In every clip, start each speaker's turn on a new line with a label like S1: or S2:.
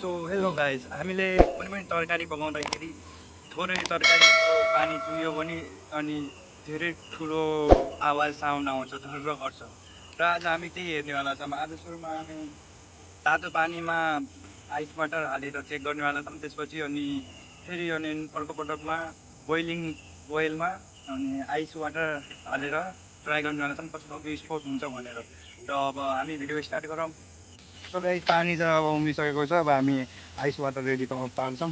S1: So hello guys हामीले कुनै पनि तरकारी पकाउँदाखेरि थोरै तरकारीको पानी चुहियो भने अनि धेरै ठुलो आवाज साउन्ड आउँछ धुर्र गर्छ र आज हामी त्यही हेर्नेवाला छौँ। आज सुरुमा हामी तातो पानीमा आइस वाटर हालेर चेक गर्नेवाला छौँ। त्यसपछि अनि फेरि अनि अर्को पटकमा बोइलमा अनि आइस वाटर हालेर ट्राई गर्नेवाला छौँ कस्तो विस्फोट हुन्छ भनेर। र अब हामी भिडियो स्टार्ट गरौँ। सबै पानी त अब उम्लिसकेको छ। अब हामी आइस वाटर रेडी पार्छौँ।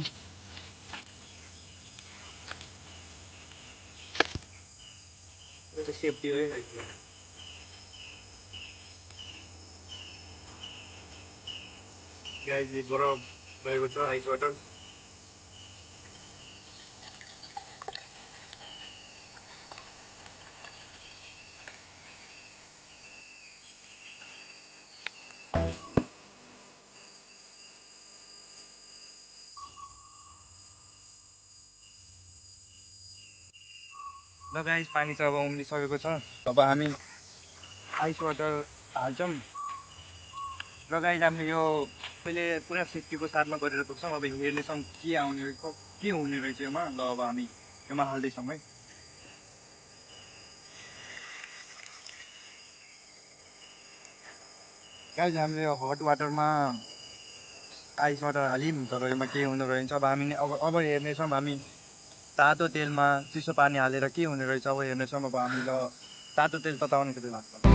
S1: सेफ्टी हो गाइस, गरम भएको छ आइस वाटर। ल गाइस, पानी चाहिँ अब उम्लिसकेको छ। अब हामी आइस वाटर हाल्छौँ। र गाइस, हामीले यो पहिले पुरा सेफ्टीको साथमा गरेर पुग्छौँ। अब हेर्नेछौँ के हुने रहेछ योमा। ल अब हामी योमा हाल्दैछौँ है। गाइस, हामीले हट वाटरमा आइस वाटर हाल्यौँ तर योमा के हुँदो रहेछ अब हामी अब हेर्नेछौँ। हामी तातो तेलमा चिसो पानी हालेर के हुने रहेछ अब हेर्नेछौँ। अब हामी ल तातो तेल तताउने खेल लाग्छ।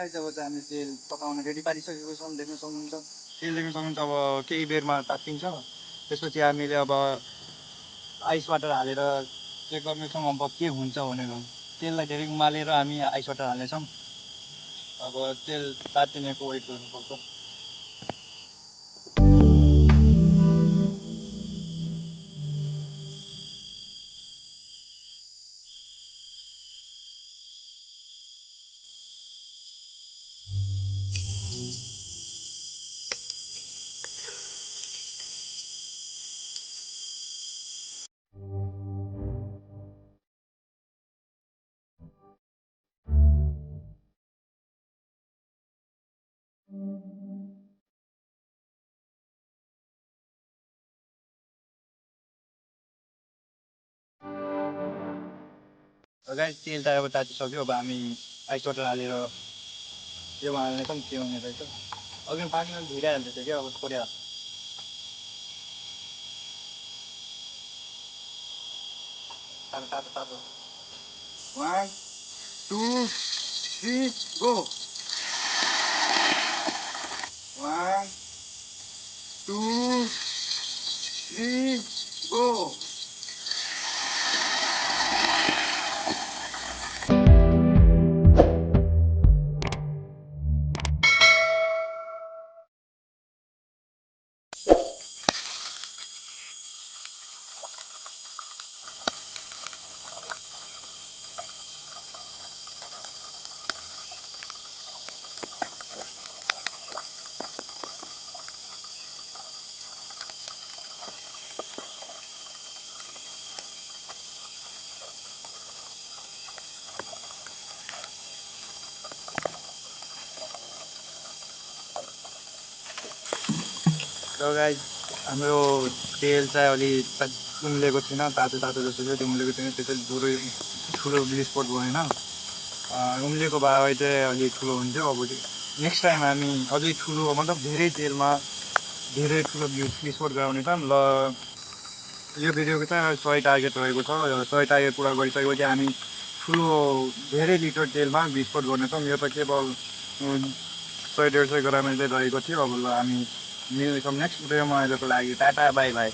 S1: अब चाहिँ हामी तेल पकाउन रेडी पारिसकेको छौँ। देख्न सक्नुहुन्छ तेल देख्न सक्नुहुन्छ। अब केही बेरमा तात्तिन्छ। त्यसपछि हामीले अब आइस वाटर हालेर चेक गर्नेछौँ अब के हुन्छ भनेर। तेललाई धेरै उमालेर हामी आइस वाटर हाल्नेछौँ। अब तेल तात्तिनेको वेट गर्नुपर्छ। गाइस, तेल त अब तातिसक्यो। अब हामी आइस वाटर हालेर योमा हाल्नेछौँ के हुने रहेछ। अघि पानीमा भिराइहाल्दैछ क्या अब थोरै तातो तातो तातो। 1 2 3 गो। 1 2 3 गो। र गाइस, हाम्रो तेल चाहिँ अलि उम्लेको थिएन। तातो तातो जस्तो चाहिँ उम्लेको थिएन। त्यसैले ठुलो विस्फोट भएन। उम्लेको भए चाहिँ अलिक ठुलो हुन्थ्यो। अब नेक्स्ट टाइम हामी अझै ठुलो मतलब धेरै तेलमा धेरै ठुलो विस्फोट गराउनेछौँ। ल यो भिडियोको चाहिँ 100 टार्गेट रहेको छ। 100 टार्गेट पुरा गरिसकेपछि हामी ठुलो धेरै लिटर तेलमा विस्फोट गर्नेछौँ। यो त केवल 100-150 ग्राम चाहिँ रहेको थियो। अब ल हामी मिल्नेछौँ नेक्स्ट भिडियोमा। अहिलेको लागि टाटा बाई बाई।